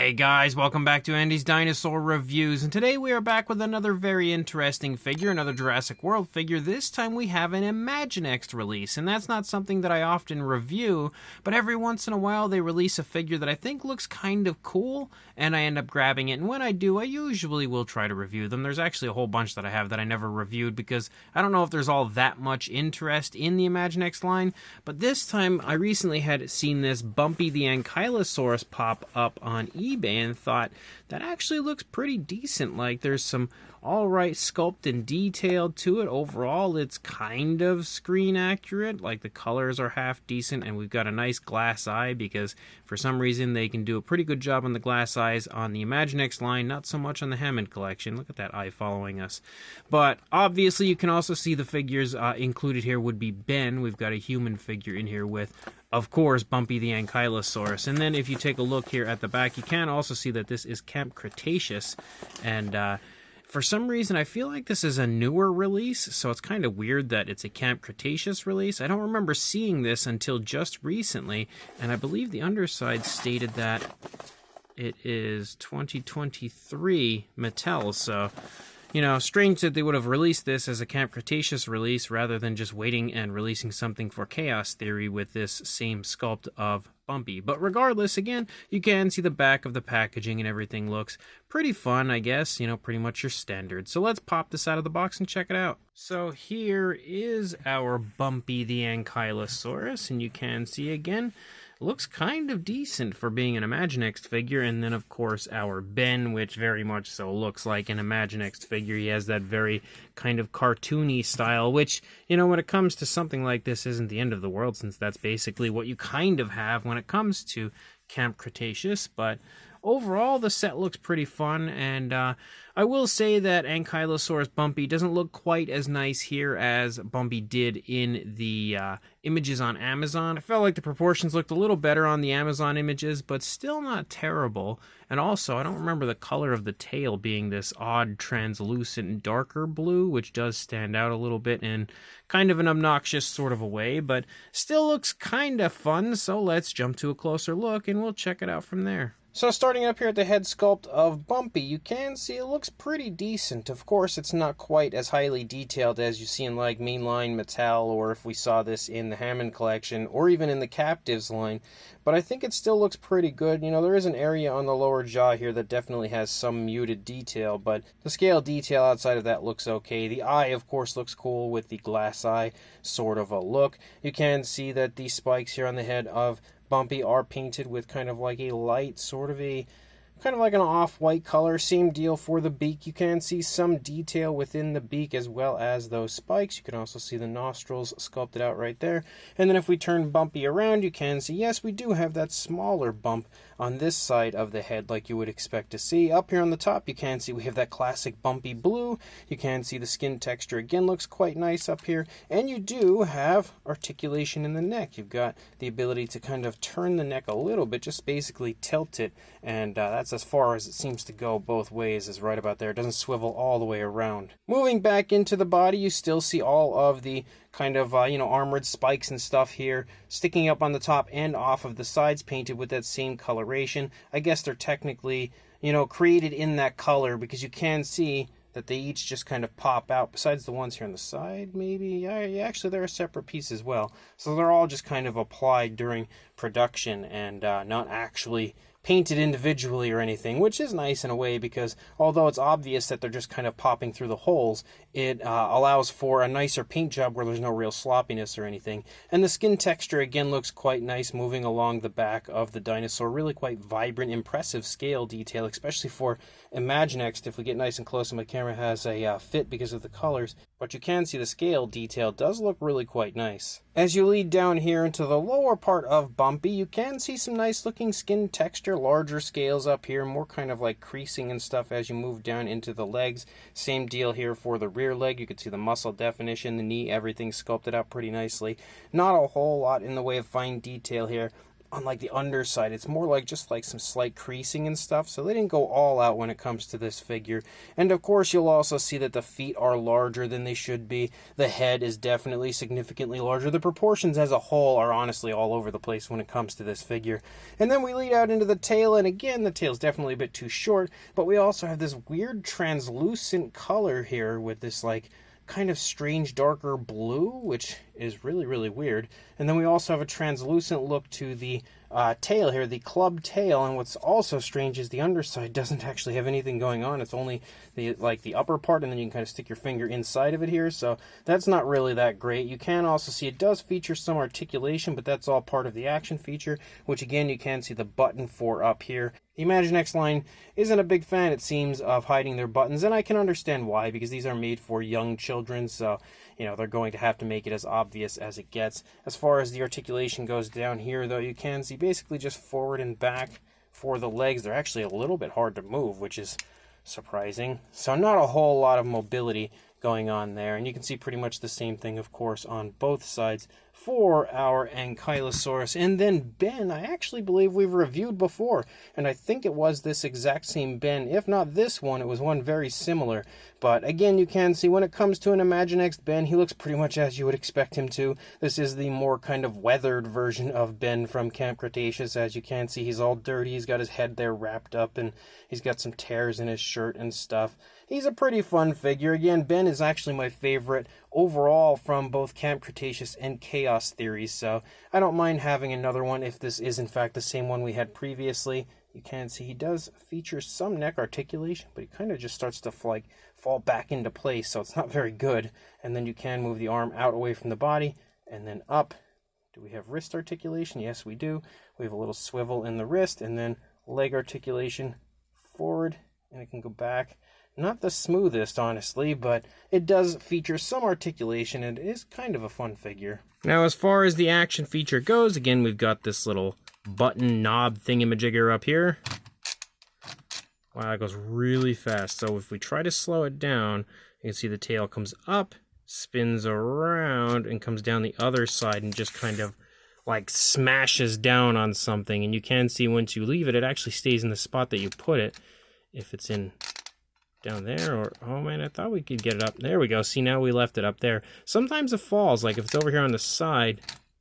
Hey guys, welcome back to Andy's Dinosaur Reviews, and today we are back with another very interesting figure, another Jurassic World figure. This time we have an Imaginext release, and that's not something that I often review, but every once in a while they release a figure that I think looks kind of cool, and I end up grabbing it, and when I do, I usually will try to review them. There's actually a whole bunch that I have that I never reviewed, because I don't know if there's all that much interest in the Imaginext line, but this time I recently had seen this Bumpy the Ankylosaurus pop up on eBay and thought that actually looks pretty decent. Like, there's some alright sculpt and detail to it. Overall, it's kind of screen accurate. Like, the colors are half decent, and we've got a nice glass eye because for some reason they can do a pretty good job on the glass eyes on the Imaginext line, not so much on the Hammond collection. Look at that eye following us. But obviously you can also see the figures included here would be Ben. We've got a human figure in here with, of course, Bumpy the Ankylosaurus. And then if you take a look here at the back, you can also see that this is Camp Cretaceous. And for some reason, I feel like this is a newer release, so it's kind of weird that it's a Camp Cretaceous release. I don't remember seeing this until just recently, and I believe the underside stated that it is 2023 Mattel, so... You know, strange that they would have released this as a Camp Cretaceous release rather than just waiting and releasing something for Chaos Theory with this same sculpt of Bumpy. But regardless, again, you can see the back of the packaging and everything looks pretty fun, I guess. You know, pretty much your standard. So let's pop this out of the box and check it out. So here is our Bumpy the Ankylosaurus, and you can see again, looks kind of decent for being an Imaginext figure. And then, of course, our Ben, which very much so looks like an Imaginext figure. He has that very kind of cartoony style, which, you know, when it comes to something like this, isn't the end of the world, since that's basically what you kind of have when it comes to Camp Cretaceous. But overall, the set looks pretty fun, and I will say that Ankylosaurus Bumpy doesn't look quite as nice here as Bumpy did in the images on Amazon. I felt like the proportions looked a little better on the Amazon images, but still not terrible. And also, I don't remember the color of the tail being this odd, translucent, darker blue, which does stand out a little bit in kind of an obnoxious sort of a way, but still looks kind of fun, so let's jump to a closer look and we'll check it out from there. So starting up here at the head sculpt of Bumpy, you can see it looks pretty decent. Of course, it's not quite as highly detailed as you see in like mainline Mattel, or if we saw this in the Hammond collection, or even in the Captives line. But I think it still looks pretty good. You know, there is an area on the lower jaw here that definitely has some muted detail, but the scale detail outside of that looks okay. The eye, of course, looks cool with the glass eye sort of a look. You can see that the spikes here on the head of Bumpy are painted with kind of like a light, sort of a, kind of like an off-white color. Same deal for the beak. You can see some detail within the beak as well as those spikes. You can also see the nostrils sculpted out right there. And then if we turn Bumpy around, you can see, yes, we do have that smaller bump on this side of the head like you would expect to see. Up here on the top, you can see we have that classic Bumpy blue. You can see the skin texture again looks quite nice up here. And you do have articulation in the neck. You've got the ability to kind of turn the neck a little bit, just basically tilt it. And that's as far as it seems to go both ways, is right about there. It doesn't swivel all the way around. Moving back into the body, you still see all of the kind of, armored spikes and stuff here sticking up on the top and off of the sides, painted with that same coloration. I guess they're technically, created in that color because you can see that they each just kind of pop out, besides the ones here on the side, maybe. Yeah, actually, they're a separate piece as well. So they're all just kind of applied during production and not actually painted individually or anything, which is nice in a way because although it's obvious that they're just kind of popping through the holes, it allows for a nicer paint job where there's no real sloppiness or anything. And the skin texture again looks quite nice moving along the back of the dinosaur. Really quite vibrant, impressive scale detail, especially for Imaginext. If we get nice and close, and my camera has a fit because of the colors, but you can see the scale detail does look really quite nice. As you lead down here into the lower part of Bumpy, you can see some nice looking skin texture, larger scales up here, more kind of like creasing and stuff as you move down into the legs. Same deal here for the rear leg. You can see the muscle definition, the knee, everything sculpted out pretty nicely. Not a whole lot in the way of fine detail here on like the underside. It's more like just like some slight creasing and stuff, so they didn't go all out when it comes to this figure. And of course you'll also see that the feet are larger than they should be. The head is definitely significantly larger. The proportions as a whole are honestly all over the place when it comes to this figure. And then we lead out into the tail, and again the tail's definitely a bit too short, but we also have this weird translucent color here with this like kind of strange darker blue, which is really, really weird. And then we also have a translucent look to the tail here, the club tail. And what's also strange is the underside doesn't actually have anything going on. It's only the upper part, and then you can kind of stick your finger inside of it here. So that's not really that great. You can also see it does feature some articulation, but that's all part of the action feature, which again you can see the button for up here. The Imaginext line isn't a big fan, it seems, of hiding their buttons, and I can understand why, because these are made for young children, so, you know, they're going to have to make it as obvious as it gets. As far as the articulation goes down here, though, you can see basically just forward and back for the legs. They're actually a little bit hard to move, which is surprising. So not a whole lot of mobility going on there, and you can see pretty much the same thing, of course, on both sides for our Ankylosaurus. And then Ben, I actually believe we've reviewed before, and I think it was this exact same Ben. If not this one, it was one very similar. But again, you can see when it comes to an Imaginext Ben, he looks pretty much as you would expect him to. This is the more kind of weathered version of Ben from Camp Cretaceous. As you can see, he's all dirty, he's got his head there wrapped up, and he's got some tears in his shirt and stuff. He's a pretty fun figure. Again, Ben is actually my favorite overall from both Camp Cretaceous and Chaos Theories, so I don't mind having another one if this is in fact the same one we had previously. You can see he does feature some neck articulation, but he kind of just starts to fall back into place, so it's not very good. And then you can move the arm out away from the body and then up. Do we have wrist articulation? Yes, we do. We have a little swivel in the wrist, and then leg articulation forward, and it can go back. Not the smoothest, honestly, but it does feature some articulation, and it is kind of a fun figure. Now, as far as the action feature goes, again, we've got this little button knob thingamajigger up here. Wow, it goes really fast. So if we try to slow it down, you can see the tail comes up, spins around, and comes down the other side and just kind of like smashes down on something. And you can see once you leave it, it actually stays in the spot that you put it. If it's in down there, or oh man, I thought we could get it up. There we go. See, now we left it up there. Sometimes it falls, like if it's over here on the side,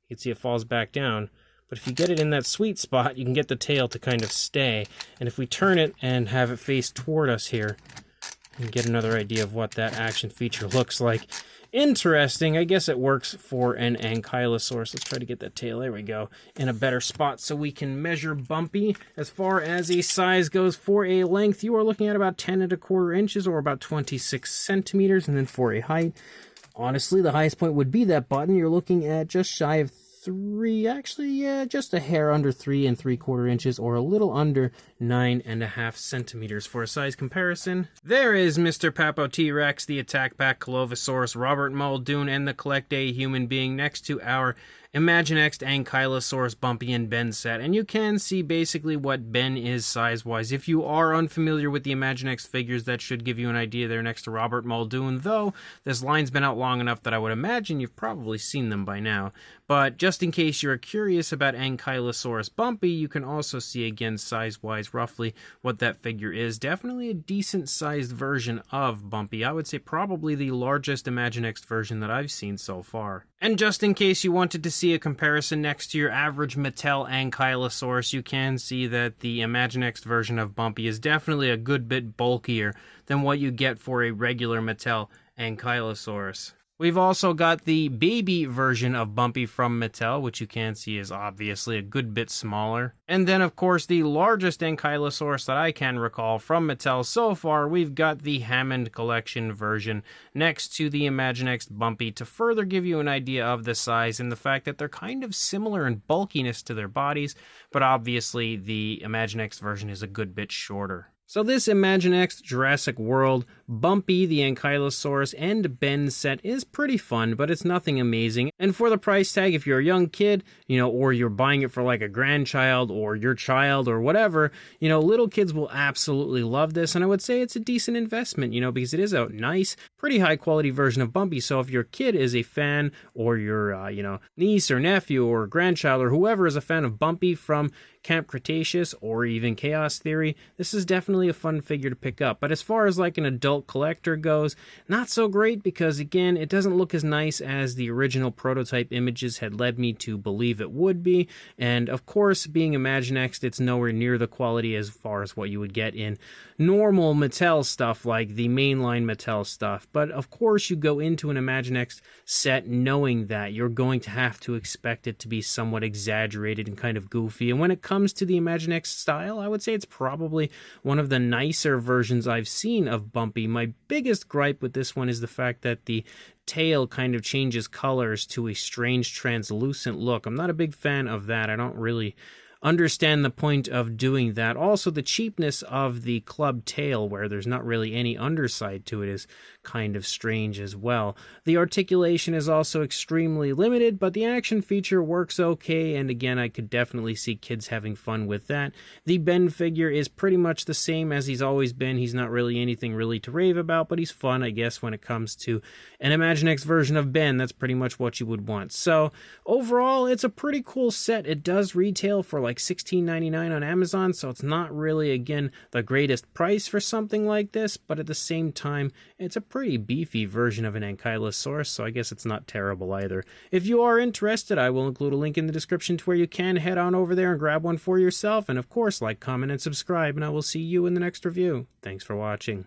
you can see it falls back down. But if you get it in that sweet spot, you can get the tail to kind of stay. And if we turn it and have it face toward us here, you can get another idea of what that action feature looks like. Interesting. I guess it works for an Ankylosaurus. Let's try to get that tail, there we go, in a better spot so we can measure Bumpy. As far as a size goes, for a length, you are looking at about 10¼ inches or about 26 centimeters. And then for a height, honestly, the highest point would be that button. You're looking at just shy of 3, actually, yeah, just a hair under 3¾ inches or a little under 9½ centimeters. For a size comparison, there is Mr. Papo T-Rex, the Attack Pack Colovosaurus, Robert Muldoon, and the Collect A Human Being next to our Imaginext Ankylosaurus Bumpy and Ben set, and you can see basically what Ben is size-wise. If you are unfamiliar with the Imaginext figures, that should give you an idea there next to Robert Muldoon, though this line's been out long enough that I would imagine you've probably seen them by now. But just in case you're curious about Ankylosaurus Bumpy, you can also see again size-wise roughly what that figure is. Definitely a decent-sized version of Bumpy. I would say probably the largest Imaginext version that I've seen so far. And just in case you wanted to see a comparison next to your average Mattel Ankylosaurus, you can see that the Imaginext version of Bumpy is definitely a good bit bulkier than what you get for a regular Mattel Ankylosaurus. We've also got the baby version of Bumpy from Mattel, which you can see is obviously a good bit smaller. And then, of course, the largest Ankylosaurus that I can recall from Mattel so far, we've got the Hammond Collection version next to the Imaginext Bumpy to further give you an idea of the size and the fact that they're kind of similar in bulkiness to their bodies, but obviously the Imaginext version is a good bit shorter. So this Imaginext Jurassic World Bumpy, the Ankylosaurus, and Ben set is pretty fun, but it's nothing amazing. And for the price tag, if you're a young kid, or you're buying it for like a grandchild or your child or whatever, little kids will absolutely love this. And I would say it's a decent investment, because it is a nice, pretty high quality version of Bumpy. So if your kid is a fan, or your, niece or nephew or grandchild or whoever is a fan of Bumpy from Camp Cretaceous or even Chaos Theory, this is definitely a fun figure to pick up. But as far as like an adult collector goes, not so great, because again, it doesn't look as nice as the original prototype images had led me to believe it would be. And of course, being Imaginext, it's nowhere near the quality as far as what you would get in normal Mattel stuff, like the mainline Mattel stuff. But of course, you go into an Imaginext set knowing that you're going to have to expect it to be somewhat exaggerated and kind of goofy. And when it comes to the Imaginext style, I would say it's probably one of the nicer versions I've seen of Bumpy. My biggest gripe with this one is the fact that the tail kind of changes colors to a strange translucent look. I'm not a big fan of that. I don't really understand the point of doing that. Also, the cheapness of the club tail, where there's not really any underside to it, is kind of strange as well. The articulation is also extremely limited, but the action feature works okay, and again, I could definitely see kids having fun with that. The Ben figure is pretty much the same as he's always been. He's not really anything really to rave about, but he's fun, I guess, when it comes to an Imaginext version of Ben. That's pretty much what you would want. So, overall, it's a pretty cool set. It does retail for like $16.99 on Amazon, so it's not really, again, the greatest price for something like this, but at the same time, it's a pretty beefy version of an Ankylosaurus, so I guess it's not terrible either. If you are interested, I will include a link in the description to where you can head on over there and grab one for yourself, and of course, like, comment, and subscribe, and I will see you in the next review. Thanks for watching.